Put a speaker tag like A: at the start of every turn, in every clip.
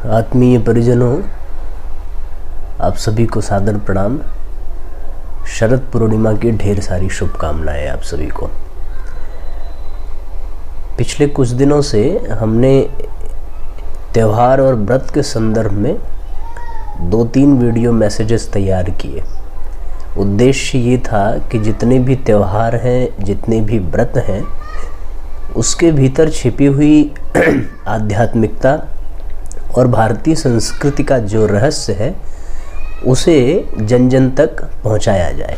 A: आत्मीय परिजनों, आप सभी को सादर प्रणाम। शरद पूर्णिमा की ढेर सारी शुभकामनाएं आप सभी को। पिछले कुछ दिनों से हमने त्यौहार और व्रत के संदर्भ में 2-3 वीडियो मैसेजेस तैयार किए। उद्देश्य ये था कि जितने भी त्यौहार हैं, जितने भी व्रत हैं, उसके भीतर छिपी हुई आध्यात्मिकता और भारतीय संस्कृति का जो रहस्य है उसे जन जन तक पहुंचाया जाए।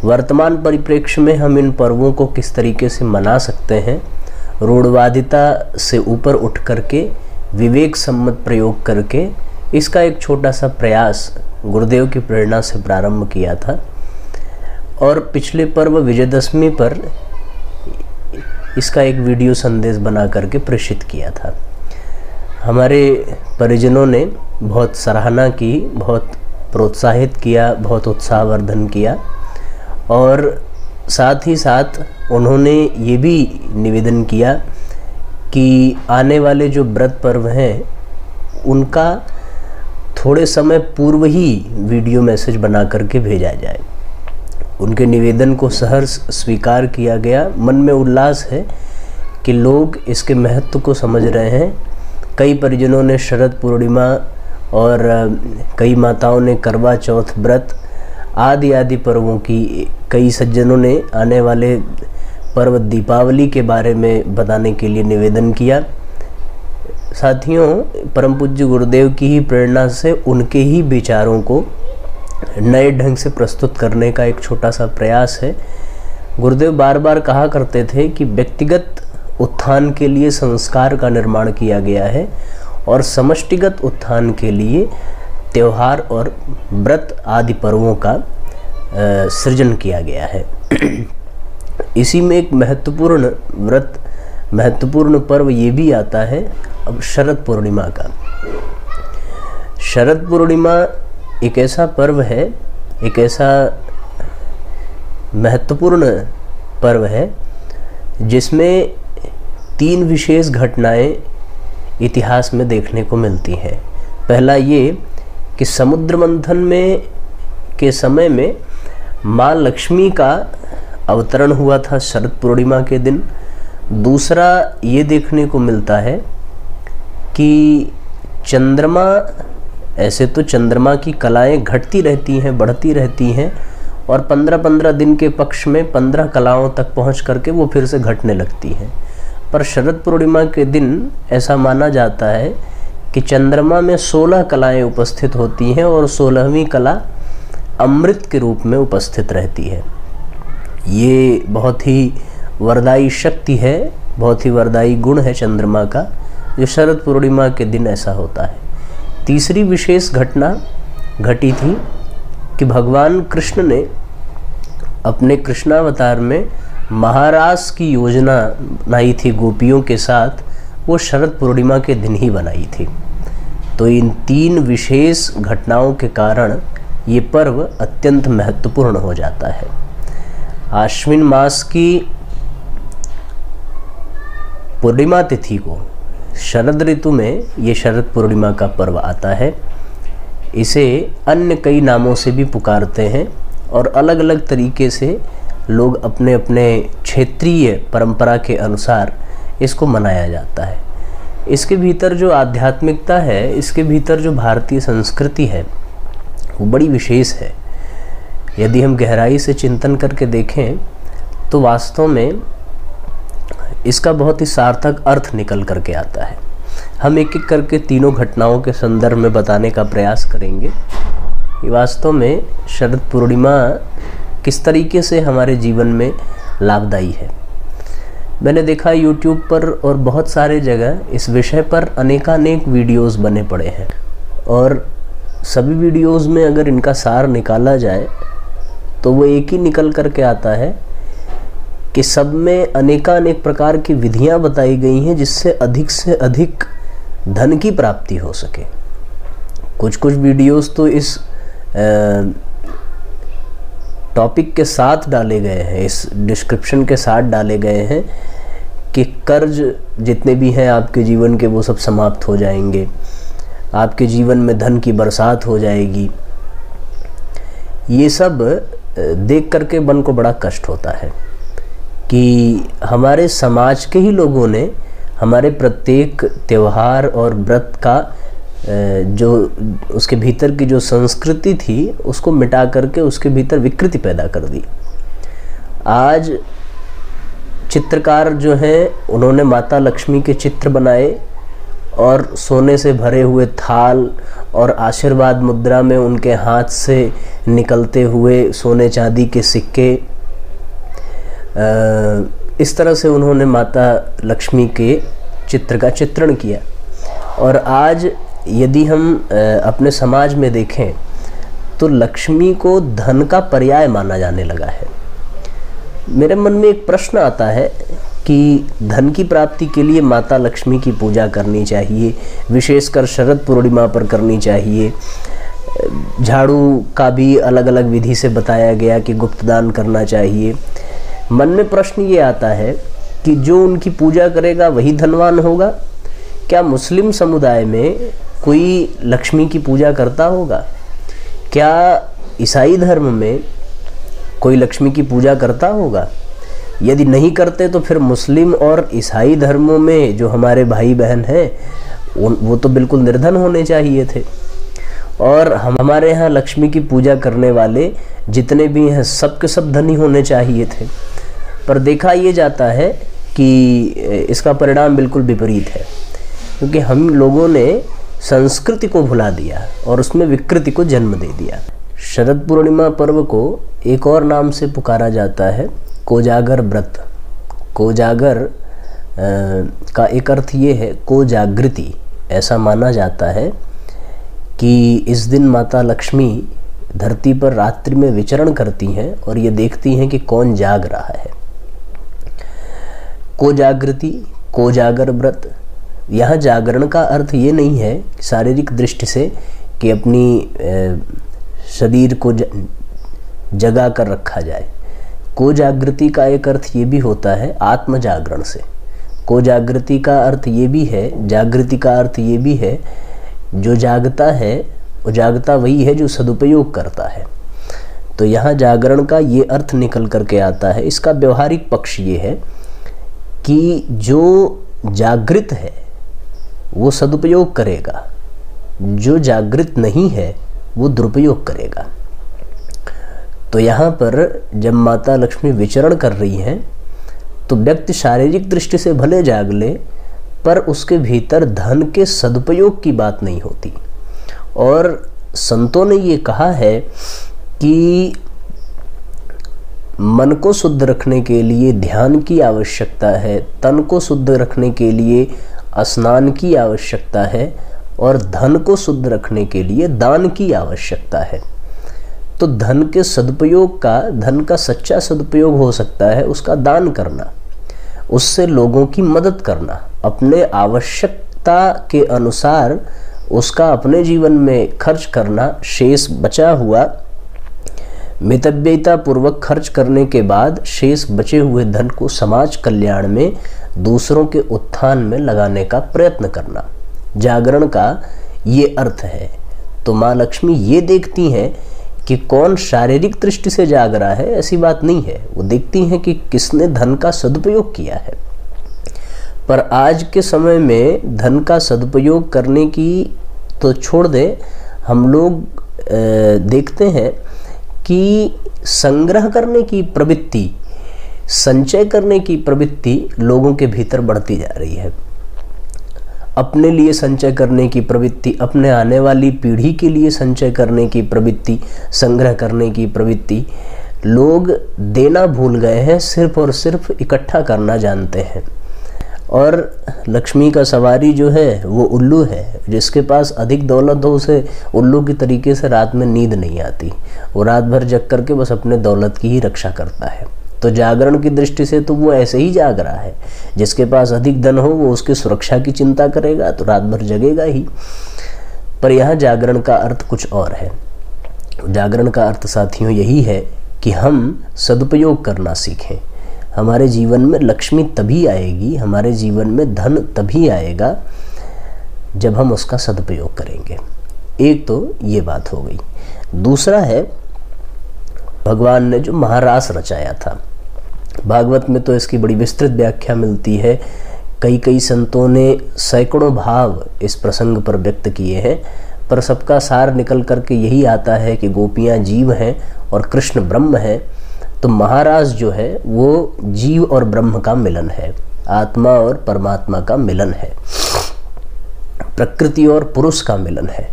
A: वर्तमान परिप्रेक्ष्य में हम इन पर्वों को किस तरीके से मना सकते हैं, रूढ़वादिता से ऊपर उठ करके विवेक सम्मत प्रयोग करके, इसका एक छोटा सा प्रयास गुरुदेव की प्रेरणा से प्रारंभ किया था। और पिछले पर्व विजयदशमी पर इसका एक वीडियो संदेश बना करके प्रेषित किया था। हमारे परिजनों ने बहुत सराहना की, बहुत प्रोत्साहित किया, बहुत उत्साहवर्धन किया और साथ ही साथ उन्होंने ये भी निवेदन किया कि आने वाले जो व्रत पर्व हैं उनका थोड़े समय पूर्व ही वीडियो मैसेज बना करके भेजा जाए। उनके निवेदन को सहर्ष स्वीकार किया गया। मन में उल्लास है कि लोग इसके महत्व को समझ रहे हैं। कई परिजनों ने शरद पूर्णिमा और कई माताओं ने करवा चौथ व्रत आदि पर्वों की, कई सज्जनों ने आने वाले पर्व दीपावली के बारे में बताने के लिए निवेदन किया। साथियों, परम पूज्य गुरुदेव की ही प्रेरणा से उनके ही विचारों को नए ढंग से प्रस्तुत करने का एक छोटा सा प्रयास है। गुरुदेव बार बार कहा करते थे कि व्यक्तिगत उत्थान के लिए संस्कार का निर्माण किया गया है और समष्टिगत उत्थान के लिए त्यौहार और व्रत आदि पर्वों का सृजन किया गया है। इसी में एक महत्वपूर्ण पर्व ये भी आता है अब शरद पूर्णिमा का। शरद पूर्णिमा एक ऐसा पर्व है, एक ऐसा महत्वपूर्ण पर्व है जिसमें 3 विशेष घटनाएं इतिहास में देखने को मिलती हैं। पहला ये कि समुद्र मंथन में के समय में माँ लक्ष्मी का अवतरण हुआ था शरद पूर्णिमा के दिन। दूसरा ये देखने को मिलता है कि चंद्रमा, ऐसे तो चंद्रमा की कलाएं घटती रहती हैं, बढ़ती रहती हैं और 15-15 दिन के पक्ष में 15 कलाओं तक पहुंच करके वो फिर से घटने लगती हैं। पर शरद पूर्णिमा के दिन ऐसा माना जाता है कि चंद्रमा में 16 कलाएं उपस्थित होती हैं और 16वीं कला अमृत के रूप में उपस्थित रहती है। ये बहुत ही वरदायी शक्ति है, बहुत ही वरदायी गुण है चंद्रमा का, जो शरद पूर्णिमा के दिन ऐसा होता है। तीसरी विशेष घटना घटी थी कि भगवान कृष्ण ने अपने कृष्णावतार में महारास की योजना बनाई थी गोपियों के साथ, वो शरद पूर्णिमा के दिन ही बनाई थी। तो इन 3 विशेष घटनाओं के कारण ये पर्व अत्यंत महत्वपूर्ण हो जाता है। आश्विन मास की पूर्णिमा तिथि को शरद ऋतु में ये शरद पूर्णिमा का पर्व आता है। इसे अन्य कई नामों से भी पुकारते हैं और अलग अलग तरीके से लोग अपने अपने क्षेत्रीय परंपरा के अनुसार इसको मनाया जाता है। इसके भीतर जो आध्यात्मिकता है, इसके भीतर जो भारतीय संस्कृति है, वो बड़ी विशेष है। यदि हम गहराई से चिंतन करके देखें तो वास्तव में इसका बहुत ही सार्थक अर्थ निकल करके आता है। हम एक एक करके तीनों घटनाओं के संदर्भ में बताने का प्रयास करेंगे कि वास्तव में शरद पूर्णिमा किस तरीके से हमारे जीवन में लाभदायी है। मैंने देखा YouTube पर और बहुत सारे जगह इस विषय पर अनेकानेक वीडियोस बने पड़े हैं और सभी वीडियोस में अगर इनका सार निकाला जाए तो वो एक ही निकल करके आता है कि सब में अनेकानेक प्रकार की विधियां बताई गई हैं जिससे अधिक धन की प्राप्ति हो सके। कुछ वीडियोस तो इस टॉपिक के साथ डाले गए हैं, इस डिस्क्रिप्शन के साथ डाले गए हैं कि कर्ज जितने भी हैं आपके जीवन के वो सब समाप्त हो जाएंगे, आपके जीवन में धन की बरसात हो जाएगी। ये सब देख करके मन को बड़ा कष्ट होता है कि हमारे समाज के ही लोगों ने हमारे प्रत्येक त्यौहार और व्रत का जो उसके भीतर की जो संस्कृति थी उसको मिटा करके उसके भीतर विकृति पैदा कर दी। आज चित्रकार जो हैं उन्होंने माता लक्ष्मी के चित्र बनाए और सोने से भरे हुए थाल और आशीर्वाद मुद्रा में उनके हाथ से निकलते हुए सोने चांदी के सिक्के, इस तरह से उन्होंने माता लक्ष्मी के चित्र का चित्रण किया। और आज यदि हम अपने समाज में देखें तो लक्ष्मी को धन का पर्याय माना जाने लगा है। मेरे मन में एक प्रश्न आता है कि धन की प्राप्ति के लिए माता लक्ष्मी की पूजा करनी चाहिए, विशेषकर शरद पूर्णिमा पर करनी चाहिए। झाड़ू का भी अलग अलग विधि से बताया गया कि गुप्तदान करना चाहिए। मन में प्रश्न ये आता है कि जो उनकी पूजा करेगा वही धनवान होगा? क्या मुस्लिम समुदाय में कोई लक्ष्मी की पूजा करता होगा? क्या ईसाई धर्म में कोई लक्ष्मी की पूजा करता होगा? यदि नहीं करते तो फिर मुस्लिम और ईसाई धर्मों में जो हमारे भाई बहन हैं वो तो बिल्कुल निर्धन होने चाहिए थे। और हमारे यहाँ लक्ष्मी की पूजा करने वाले जितने भी हैं सब के सब धनी होने चाहिए थे। पर देखा ये जाता है कि इसका परिणाम बिल्कुल विपरीत है, क्योंकि हम लोगों ने संस्कृति को भुला दिया और उसमें विकृति को जन्म दे दिया। शरद पूर्णिमा पर्व को एक और नाम से पुकारा जाता है कोजागर व्रत। कोजागर का एक अर्थ ये है कोजागृति। ऐसा माना जाता है कि इस दिन माता लक्ष्मी धरती पर रात्रि में विचरण करती हैं और ये देखती हैं कि कौन जाग रहा है। कोजागृति, कोजागर व्रत। यहाँ जागरण का अर्थ ये नहीं है शारीरिक दृष्टि से कि अपनी शरीर को जगा कर रखा जाए। कोजागृति का एक अर्थ ये भी होता है आत्म जागरण से। कोजागृति का अर्थ ये भी है, जागृति का अर्थ ये भी है, जो जागता है वो जागता वही है जो सदुपयोग करता है। तो यहाँ जागरण का ये अर्थ निकल करके आता है। इसका व्यवहारिक पक्ष ये है कि जो जागृत है वो सदुपयोग करेगा, जो जागृत नहीं है वो दुरुपयोग करेगा। तो यहाँ पर जब माता लक्ष्मी विचरण कर रही हैं तो व्यक्ति शारीरिक दृष्टि से भले जाग ले पर उसके भीतर धन के सदुपयोग की बात नहीं होती। और संतों ने ये कहा है कि मन को शुद्ध रखने के लिए ध्यान की आवश्यकता है, तन को शुद्ध रखने के लिए स्नान की आवश्यकता है और धन को शुद्ध रखने के लिए दान की आवश्यकता है। तो धन के सदुपयोग का, धन का सच्चा सदुपयोग हो सकता है उसका दान करना, उससे लोगों की मदद करना, अपने आवश्यकता के अनुसार उसका अपने जीवन में खर्च करना, शेष बचा हुआ मितव्ययिता पूर्वक खर्च करने के बाद शेष बचे हुए धन को समाज कल्याण में, दूसरों के उत्थान में लगाने का प्रयत्न करना। जागरण का ये अर्थ है। तो माँ लक्ष्मी ये देखती हैं कि कौन शारीरिक दृष्टि से जाग रहा है, ऐसी बात नहीं है। वो देखती हैं कि किसने धन का सदुपयोग किया है। पर आज के समय में धन का सदुपयोग करने की तो छोड़ दें, हम लोग देखते हैं कि संग्रह करने की प्रवृत्ति, संचय करने की प्रवृत्ति लोगों के भीतर बढ़ती जा रही है। अपने लिए संचय करने की प्रवृत्ति, अपने आने वाली पीढ़ी के लिए संचय करने की प्रवृत्ति, संग्रह करने की प्रवृत्ति। लोग देना भूल गए हैं, सिर्फ और सिर्फ इकट्ठा करना जानते हैं। और लक्ष्मी का सवारी जो है वो उल्लू है। जिसके पास अधिक दौलत हो उसे उल्लू की तरीके से रात में नींद नहीं आती। वो रात भर जग करके बस अपने दौलत की ही रक्षा करता है। तो जागरण की दृष्टि से तो वो ऐसे ही जाग रहा है। जिसके पास अधिक धन हो वो उसकी सुरक्षा की चिंता करेगा तो रात भर जगेगा ही। पर यहाँ जागरण का अर्थ कुछ और है। जागरण का अर्थ साथियों यही है कि हम सदुपयोग करना सीखें। हमारे जीवन में लक्ष्मी तभी आएगी, हमारे जीवन में धन तभी आएगा जब हम उसका सदुपयोग करेंगे। एक तो ये बात हो गई। दूसरा है, भगवान ने जो महारास रचाया था, भागवत में तो इसकी बड़ी विस्तृत व्याख्या मिलती है। कई कई संतों ने सैकड़ों भाव इस प्रसंग पर व्यक्त किए हैं, पर सबका सार निकल करके यही आता है कि गोपियाँ जीव हैं और कृष्ण ब्रह्म है। तो महारास जो है वो जीव और ब्रह्म का मिलन है, आत्मा और परमात्मा का मिलन है, प्रकृति और पुरुष का मिलन है।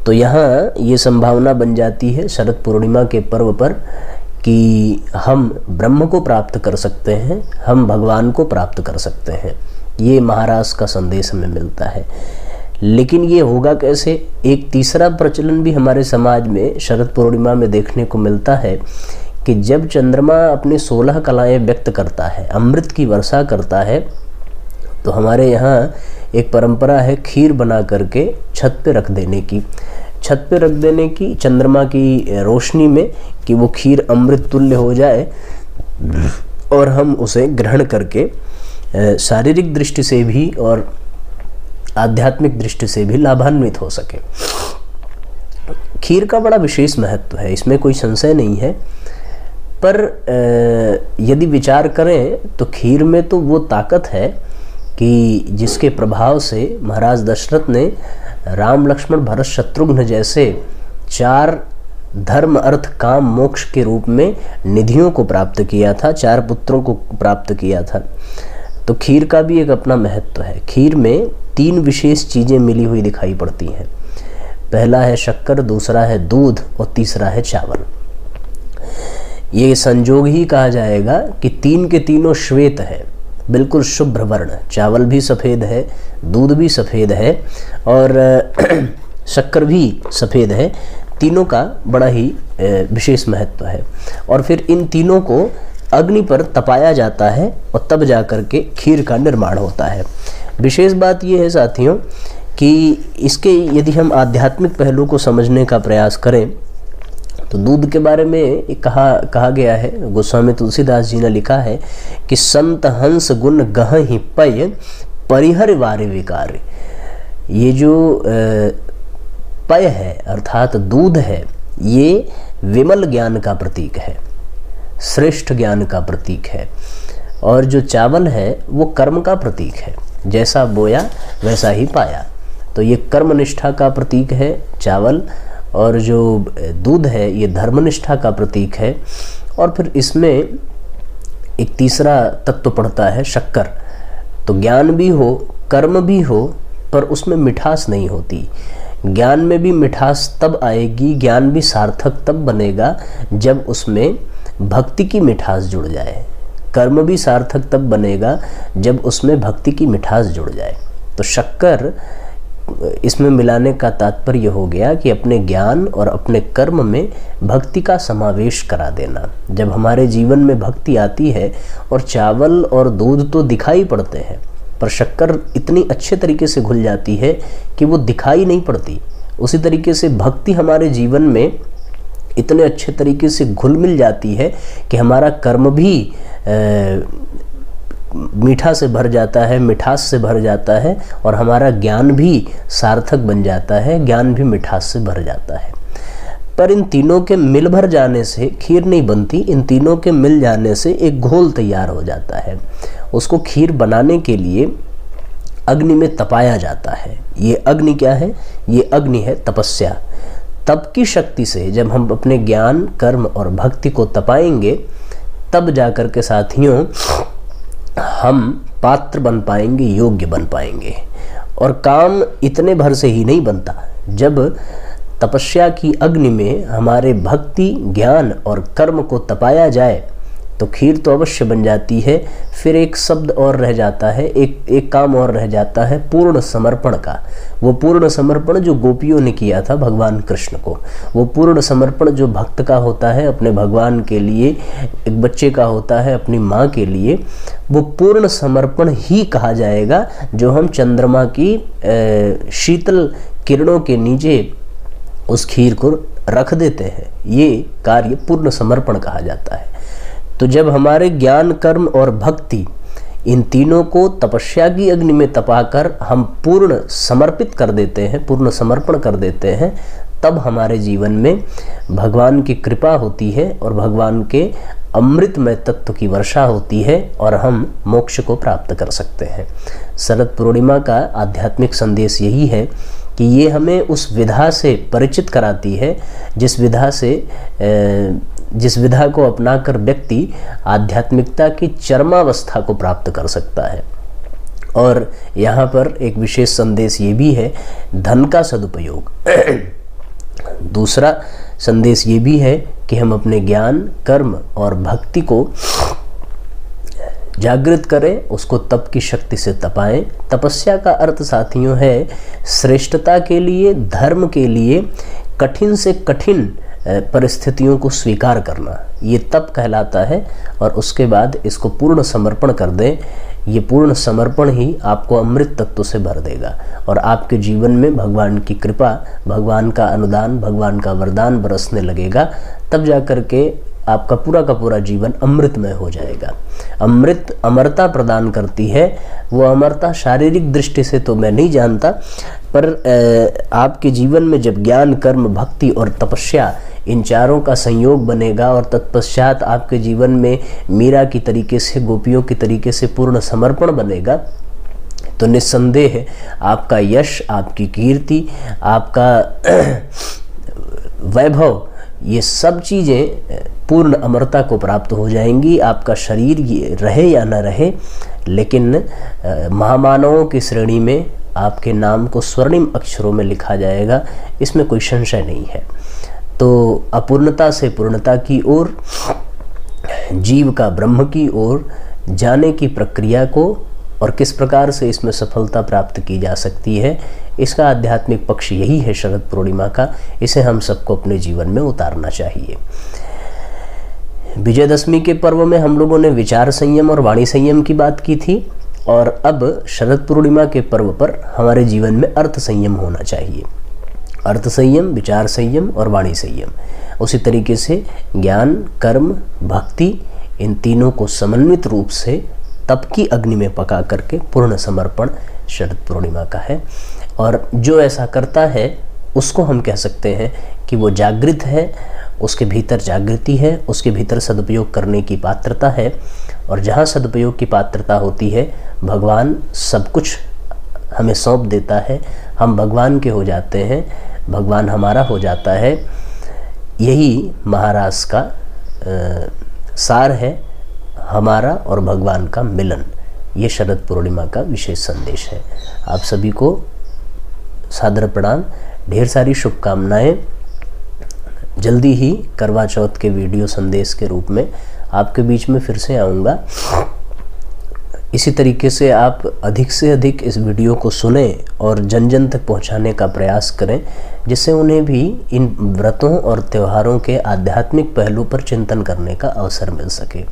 A: तो यहाँ ये संभावना बन जाती है शरद पूर्णिमा के पर्व पर कि हम ब्रह्म को प्राप्त कर सकते हैं, हम भगवान को प्राप्त कर सकते हैं। ये महारास का संदेश हमें मिलता है। लेकिन ये होगा कैसे? एक तीसरा प्रचलन भी हमारे समाज में शरद पूर्णिमा में देखने को मिलता है कि जब चंद्रमा अपनी 16 कलाएं व्यक्त करता है, अमृत की वर्षा करता है, तो हमारे यहाँ एक परंपरा है खीर बना करके छत पे रख देने की, छत पे रख देने की चंद्रमा की रोशनी में, कि वो खीर अमृत तुल्य हो जाए और हम उसे ग्रहण करके शारीरिक दृष्टि से भी और आध्यात्मिक दृष्टि से भी लाभान्वित हो सके। खीर का बड़ा विशेष महत्व है, इसमें कोई संशय नहीं है। पर यदि विचार करें तो खीर में तो वो ताकत है कि जिसके प्रभाव से महाराज दशरथ ने राम लक्ष्मण भरत शत्रुघ्न जैसे 4 धर्म अर्थ काम मोक्ष के रूप में निधियों को प्राप्त किया था, 4 पुत्रों को प्राप्त किया था। तो खीर का भी एक अपना महत्व है। खीर में 3 विशेष चीज़ें मिली हुई दिखाई पड़ती हैं। पहला है शक्कर, दूसरा है दूध और तीसरा है चावल। ये संजोग ही कहा जाएगा कि 3 के तीनों श्वेत है, बिल्कुल शुभ्र वर्ण। चावल भी सफ़ेद है, दूध भी सफ़ेद है और शक्कर भी सफ़ेद है। तीनों का बड़ा ही विशेष महत्व है। और फिर इन तीनों को अग्नि पर तपाया जाता है और तब जा कर के खीर का निर्माण होता है। विशेष बात यह है साथियों कि इसके यदि हम आध्यात्मिक पहलू को समझने का प्रयास करें तो दूध के बारे में कहा गया है, गोस्वामी तुलसीदास जी ने लिखा है कि संत हंस गुण गह ही पय परिहर वारे विकार। ये जो पय है अर्थात दूध है, ये विमल ज्ञान का प्रतीक है, श्रेष्ठ ज्ञान का प्रतीक है। और जो चावल है वो कर्म का प्रतीक है, जैसा बोया वैसा ही पाया। तो ये कर्मनिष्ठा का प्रतीक है चावल, और जो दूध है ये धर्मनिष्ठा का प्रतीक है। और फिर इसमें एक तीसरा तत्व पड़ता है शक्कर। तो ज्ञान भी हो, कर्म भी हो, पर उसमें मिठास नहीं होती। ज्ञान में भी मिठास तब आएगी, ज्ञान भी सार्थक तब बनेगा जब उसमें भक्ति की मिठास जुड़ जाए। कर्म भी सार्थक तब बनेगा जब उसमें भक्ति की मिठास जुड़ जाए। तो शक्कर इसमें मिलाने का तात्पर्य हो गया कि अपने ज्ञान और अपने कर्म में भक्ति का समावेश करा देना। जब हमारे जीवन में भक्ति आती है, और चावल और दूध तो दिखाई पड़ते हैं पर शक्कर इतनी अच्छे तरीके से घुल जाती है कि वो दिखाई नहीं पड़ती, उसी तरीके से भक्ति हमारे जीवन में इतने अच्छे तरीके से घुल मिल जाती है कि हमारा कर्म भी मीठा से भर जाता है, मिठास से भर जाता है, और हमारा ज्ञान भी सार्थक बन जाता है, ज्ञान भी मिठास से भर जाता है। पर इन तीनों के मिल भर जाने से खीर नहीं बनती, इन तीनों के मिल जाने से एक घोल तैयार हो जाता है। उसको खीर बनाने के लिए अग्नि में तपाया जाता है। ये अग्नि क्या है? ये अग्नि है तपस्या। तप की शक्ति से जब हम अपने ज्ञान, कर्म और भक्ति को तपाएंगे, तब जाकर के साथियों हम पात्र बन पाएंगे, योग्य बन पाएंगे। और काम इतने भर से ही नहीं बनता। जब तपस्या की अग्नि में हमारे भक्ति, ज्ञान और कर्म को तपाया जाए तो खीर तो अवश्य बन जाती है। फिर एक शब्द और रह जाता है, एक काम और रह जाता है, पूर्ण समर्पण का। वो पूर्ण समर्पण जो गोपियों ने किया था भगवान कृष्ण को, वो पूर्ण समर्पण जो भक्त का होता है अपने भगवान के लिए, एक बच्चे का होता है अपनी माँ के लिए, वो पूर्ण समर्पण ही कहा जाएगा जो हम चंद्रमा की शीतल किरणों के नीचे उस खीर को रख देते हैं। ये कार्य पूर्ण समर्पण कहा जाता है। तो जब हमारे ज्ञान, कर्म और भक्ति इन तीनों को तपस्या की अग्नि में तपाकर हम पूर्ण समर्पित कर देते हैं, पूर्ण समर्पण कर देते हैं, तब हमारे जीवन में भगवान की कृपा होती है और भगवान के अमृतमय तत्व की वर्षा होती है और हम मोक्ष को प्राप्त कर सकते हैं। शरद पूर्णिमा का आध्यात्मिक संदेश यही है कि ये हमें उस विधा से परिचित कराती है जिस विधा को अपनाकर व्यक्ति आध्यात्मिकता की चरमावस्था को प्राप्त कर सकता है। और यहाँ पर एक विशेष संदेश ये भी है धन का सदुपयोग। दूसरा संदेश ये भी है कि हम अपने ज्ञान, कर्म और भक्ति को जागृत करें, उसको तप की शक्ति से तपाएं। तपस्या का अर्थ साथियों है श्रेष्ठता के लिए, धर्म के लिए कठिन से कठिन परिस्थितियों को स्वीकार करना, ये तप कहलाता है। और उसके बाद इसको पूर्ण समर्पण कर दें। ये पूर्ण समर्पण ही आपको अमृत तत्व से भर देगा और आपके जीवन में भगवान की कृपा, भगवान का अनुदान, भगवान का वरदान बरसने लगेगा। तब जाकर के आपका पूरा का पूरा जीवन अमृतमय हो जाएगा। अमृत अमरता प्रदान करती है। वो अमरता शारीरिक दृष्टि से तो मैं नहीं जानता, पर आपके जीवन में जब ज्ञान, कर्म, भक्ति और तपस्या इन चारों का संयोग बनेगा और तत्पश्चात आपके जीवन में मीरा की तरीके से, गोपियों की तरीके से पूर्ण समर्पण बनेगा, तो निस्संदेह आपका यश, आपकी कीर्ति, आपका वैभव, ये सब चीज़ें पूर्ण अमरता को प्राप्त हो जाएंगी। आपका शरीर ये रहे या न रहे, लेकिन महामानवों की श्रेणी में आपके नाम को स्वर्णिम अक्षरों में लिखा जाएगा, इसमें कोई संशय नहीं है। तो अपूर्णता से पूर्णता की ओर, जीव का ब्रह्म की ओर जाने की प्रक्रिया को और किस प्रकार से इसमें सफलता प्राप्त की जा सकती है, इसका आध्यात्मिक पक्ष यही है शरद पूर्णिमा का। इसे हम सबको अपने जीवन में उतारना चाहिए। विजयदशमी के पर्व में हम लोगों ने विचार संयम और वाणी संयम की बात की थी, और अब शरद पूर्णिमा के पर्व पर हमारे जीवन में अर्थ संयम होना चाहिए। अर्थ संयम, विचार संयम और वाणी संयम। उसी तरीके से ज्ञान, कर्म, भक्ति, इन तीनों को समन्वित रूप से तप की अग्नि में पका करके पूर्ण समर्पण शरद पूर्णिमा का है। और जो ऐसा करता है उसको हम कह सकते हैं कि वो जागृत है, उसके भीतर जागृति है, उसके भीतर सदुपयोग करने की पात्रता है। और जहाँ सदुपयोग की पात्रता होती है, भगवान सब कुछ हमें सौंप देता है, हम भगवान के हो जाते हैं, भगवान हमारा हो जाता है। यही महाराज का सार है, हमारा और भगवान का मिलन। ये शरद पूर्णिमा का विशेष संदेश है। आप सभी को सादर प्रणाम, ढेर सारी शुभकामनाएं। जल्दी ही करवा चौथ के वीडियो संदेश के रूप में आपके बीच में फिर से आऊँगा। इसी तरीके से आप अधिक से अधिक इस वीडियो को सुने और जन जन तक पहुंचाने का प्रयास करें, जिससे उन्हें भी इन व्रतों और त्योहारों के आध्यात्मिक पहलू पर चिंतन करने का अवसर मिल सके।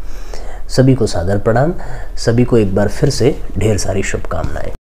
A: सभी को सादर प्रणाम, सभी को एक बार फिर से ढेर सारी शुभकामनाएं।